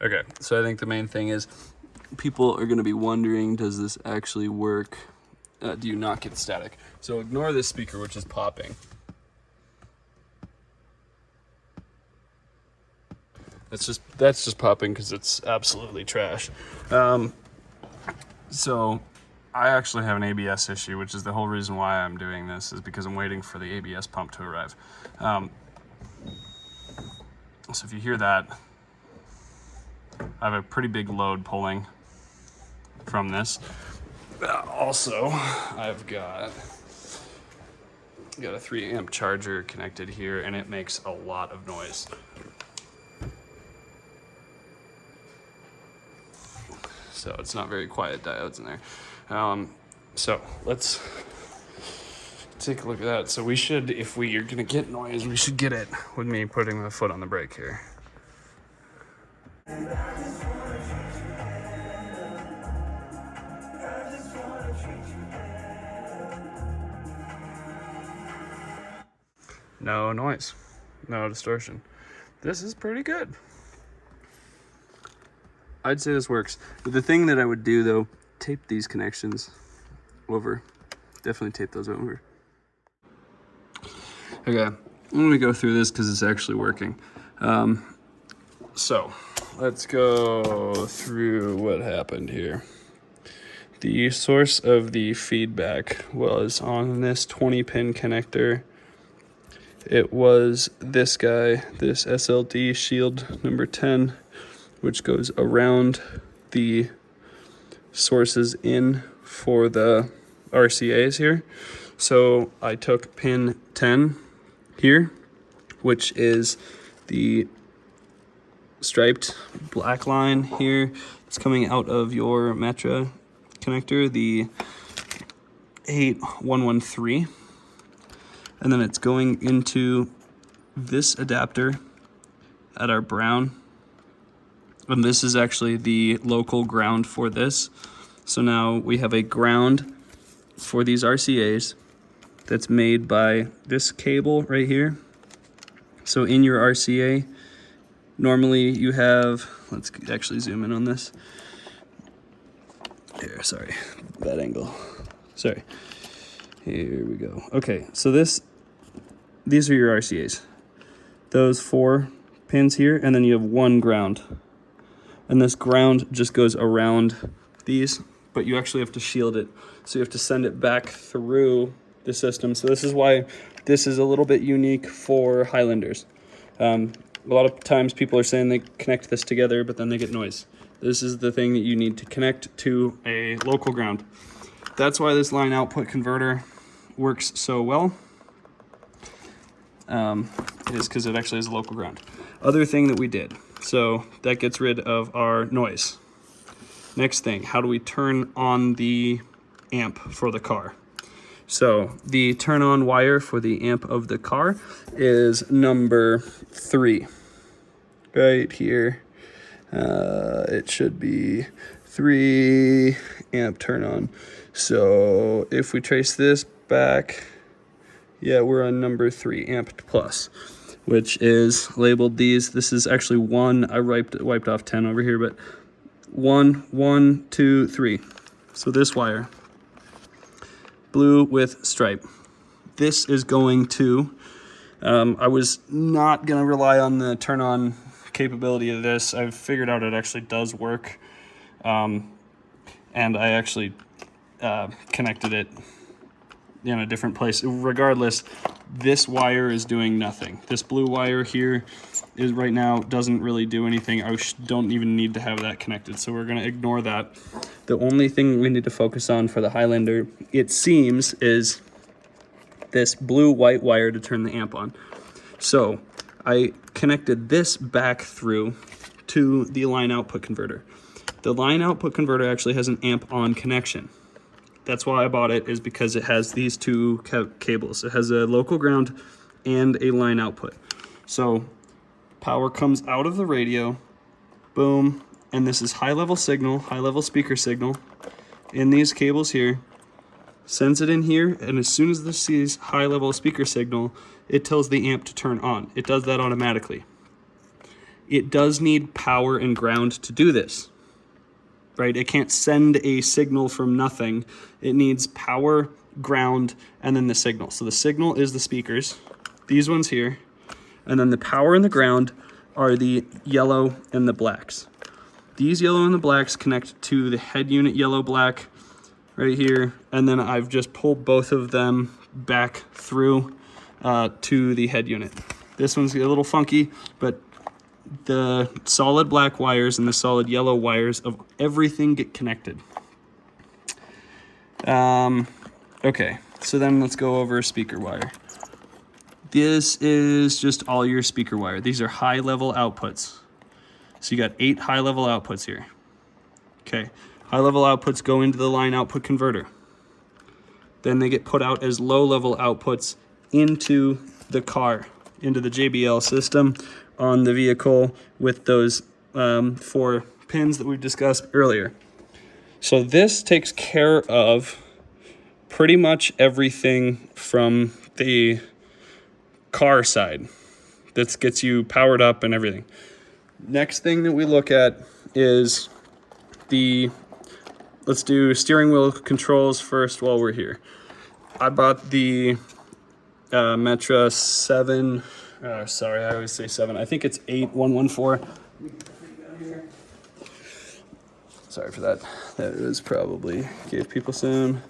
Okay, so I think the main thing is people are going to be wondering, does this actually work? Do you not get static? So ignore this speaker, which is popping. That's just popping because it's absolutely trash. So I actually have an ABS issue, which is the whole reason why I'm doing this, is because I'm waiting for the ABS pump to arrive. So if you hear that, I have a pretty big load pulling from this. Also, I've got a 3 amp charger connected here, and it makes a lot of noise. So it's not very quiet diodes in there. So let's take a look at that. So we should, if we are gonna get noise, we should get it with me putting my foot on the brake here. No noise, no distortion. This is pretty good. I'd say this works. But the thing that I would do though, tape these connections over. Definitely tape those over. Okay, I'm gonna go through this because it's actually working. So let's go through what happened here. The source of the feedback was on this 20-pin connector. It was this guy, this SLD shield number 10, which goes around the sources in for the RCAs here. So I took pin 10 here, which is the striped black line here. It's coming out of your Metra connector, the 8113. And then it's going into this adapter at our brown. And this is actually the local ground for this. So now we have a ground for these RCAs that's made by this cable right here. So in your RCA, normally you have, let's actually zoom in on this. Here, sorry, bad angle. Sorry. Here we go. Okay, so these are your RCAs. Those 4 pins here, and then you have 1 ground. And this ground just goes around these, but you actually have to shield it. So you have to send it back through the system. So this is why this is a little bit unique for Highlanders. A lot of times people are saying they connect this together, but then they get noise. This is the thing that you need to connect to a local ground. That's why this line output converter works so well. Is because it actually has a local ground. Other thing that we did, so that gets rid of our noise. Next thing, how do we turn on the amp for the car? So the turn on wire for the amp of the car is number 3. Right here. It should be 3 amp turn on. So if we trace this back, yeah, we're on number 3, amp plus, which is labeled these. This is actually 1. I wiped off 10 over here, but 1, 2, 3. So this wire, blue with stripe. This is going to, I was not gonna rely on the turn on capability of this. I've figured out it actually does work. And I actually connected it in a different place. Regardless, this wire is doing nothing. This blue wire here is right now doesn't really do anything. I don't even need to have that connected, so we're gonna ignore that. The only thing we need to focus on for the Highlander, it seems, is this blue-white wire to turn the amp on. So I connected this back through to the line output converter. The line output converter actually has an amp on connection. That's why I bought it, is because it has these 2 cables. It has a local ground and a line output. So power comes out of the radio, boom, and this is high-level signal, high-level speaker signal in these cables here, sends it in here, and as soon as this sees high-level speaker signal, it tells the amp to turn on. It does that automatically. it does need power and ground to do this, right? It can't send a signal from nothing. It needs power, ground, and then the signal. So the signal is the speakers, these ones here, and then the power and the ground are the yellow and the blacks. These yellow and the blacks connect to the head unit yellow black right here, and then I've just pulled both of them back through to the head unit. This one's a little funky, but the solid black wires and the solid yellow wires of everything get connected. Okay, so then let's go over speaker wire. This is just all your speaker wire. These are high level outputs. So you got 8 high level outputs here. Okay, high level outputs go into the line output converter. Then they get put out as low level outputs into the car, into the JBL system on the vehicle with those 4 pins that we've discussed earlier. So this takes care of pretty much everything from the car side. That gets you powered up and everything. Next thing that we look at is let's do steering wheel controls first while we're here. I bought the Metra 7, sorry, I always say 7. I think it's 8114. Sorry for that. That was probably gave people some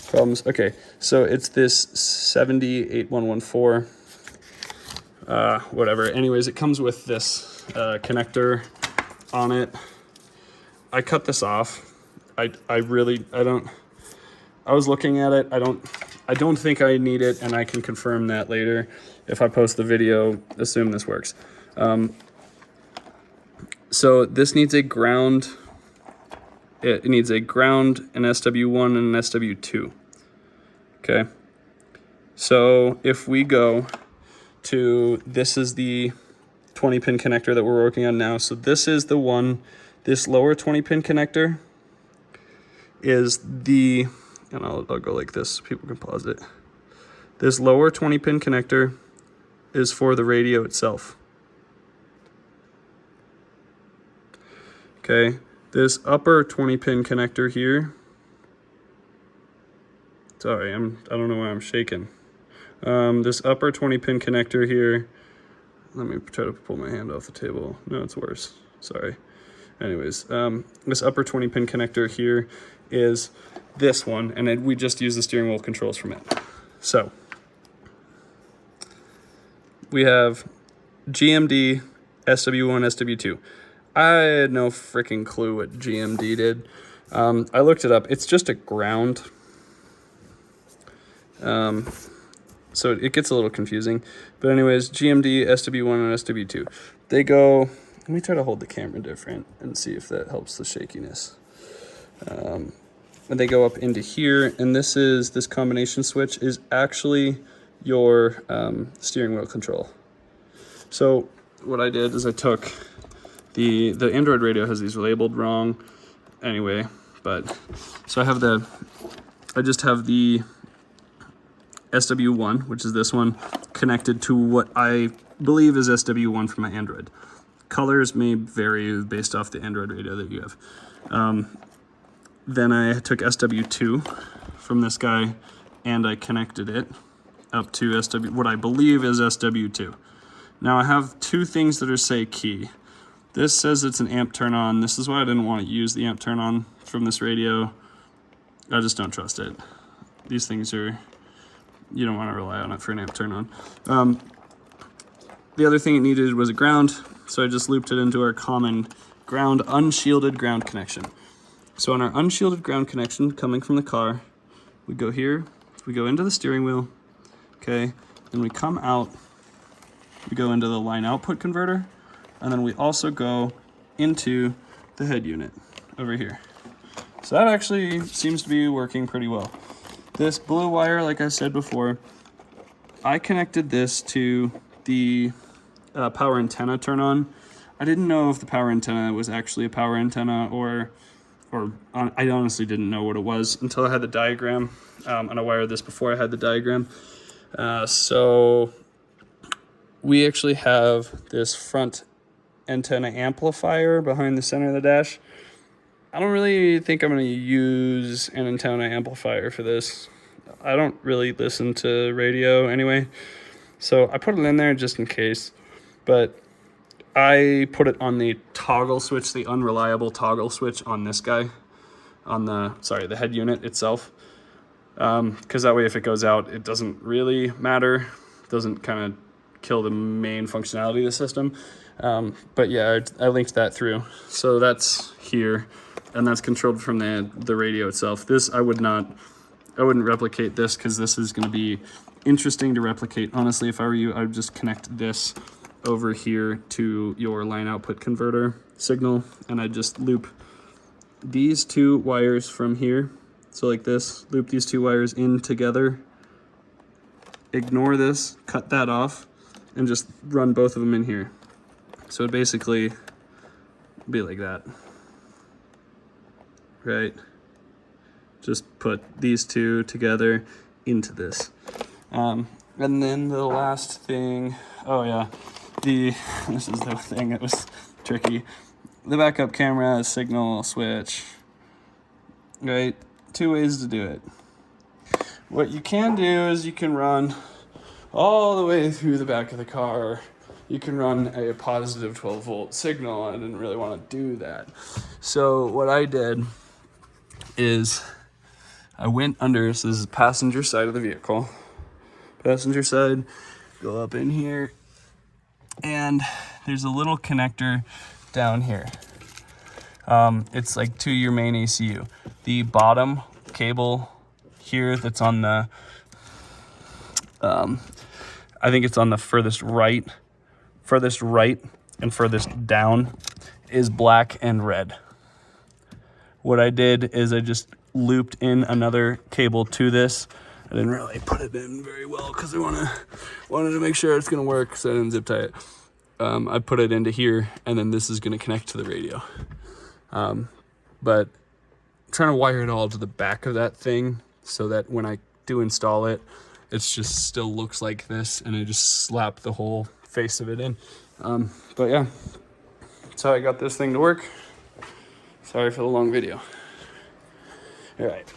problems. Okay, so it's this 78114. Whatever. Anyways, it comes with this connector on it. I cut this off. I was looking at it. I don't think I need it, and I can confirm that later if I post the video. Assume this works. So this needs a ground. It needs a ground, an SW1 and an SW2. Okay. So if we go to, this is the 20 pin connector that we're working on now. So this is the one, this lower 20 pin connector is the, and I'll go like this so people can pause it. This lower 20 pin connector is for the radio itself. Okay, this upper 20 pin connector here, sorry, I don't know why I'm shaking. This upper 20 pin connector here, let me try to pull my hand off the table. No, it's worse, sorry. Anyways, this upper 20 pin connector here is this one, and we just use the steering wheel controls from it. So we have GMD, SW1, SW2. I had no freaking clue what GMD did. I looked it up. It's just a ground. So it gets a little confusing. But anyways, GMD, SW1, and SW2. They go, let me try to hold the camera different and see if that helps the shakiness. And they go up into here, and this combination switch is actually your steering wheel control. So what I did is I took the Android radio has these labeled wrong anyway, but so I just have the SW1, which is this one, connected to what I believe is SW1 from my Android. Colors may vary based off the Android radio that you have. Then I took SW2 from this guy and I connected it up to what I believe is SW2. Now I have 2 things that are say key. This says it's an amp turn on. This is why I didn't want to use the amp turn on from this radio. I just don't trust it. These things are, you don't want to rely on it for an amp turn on. The other thing it needed was a ground, so I just looped it into our common ground, unshielded ground connection. So on our unshielded ground connection coming from the car, we go here, we go into the steering wheel, okay, then we come out, we go into the line output converter, and then we also go into the head unit over here. So that actually seems to be working pretty well. This blue wire, like I said before, I connected this to the power antenna turn on. I didn't know if the power antenna was actually a power antenna or I honestly didn't know what it was until I had the diagram, and I wired this before I had the diagram. So we actually have this front antenna amplifier behind the center of the dash. I don't really think I'm going to use an antenna amplifier for this. I don't really listen to radio anyway, so I put it in there just in case. But I put it on the toggle switch, the unreliable toggle switch on this guy, on the head unit itself. Because that way if it goes out, it doesn't really matter. It doesn't kind of kill the main functionality of the system. But yeah, I linked that through. So that's here, and that's controlled from the radio itself. This, I wouldn't replicate this because this is going to be interesting to replicate. Honestly, if I were you, I would just connect this over here to your line output converter signal, and I'd just loop these two wires from here. So like this, loop these two wires in together, ignore this, cut that off, and just run both of them in here. So it basically be like that, right? Just put these two together into this. And then the last thing, oh yeah, this is the thing that was tricky. The backup camera, signal switch, right? Two ways to do it. What you can do is you can run all the way through the back of the car. You can run a positive 12 volt signal. I didn't really want to do that. So what I did is I went under, so this is the passenger side of the vehicle. Passenger side, go up in here, and there's a little connector down here. It's like to your main ECU. The bottom cable here that's on the, I think it's on the furthest right and furthest down is black and red. What I did is I just looped in another cable to this. I didn't really put it in very well because I wanted to make sure it's gonna work, so I didn't zip tie it. I put it into here, and then this is gonna connect to the radio. But I'm trying to wire it all to the back of that thing so that when I do install it, it's just still looks like this, and I just slap the whole face of it in. But yeah, that's how I got this thing to work. Sorry for the long video. All right.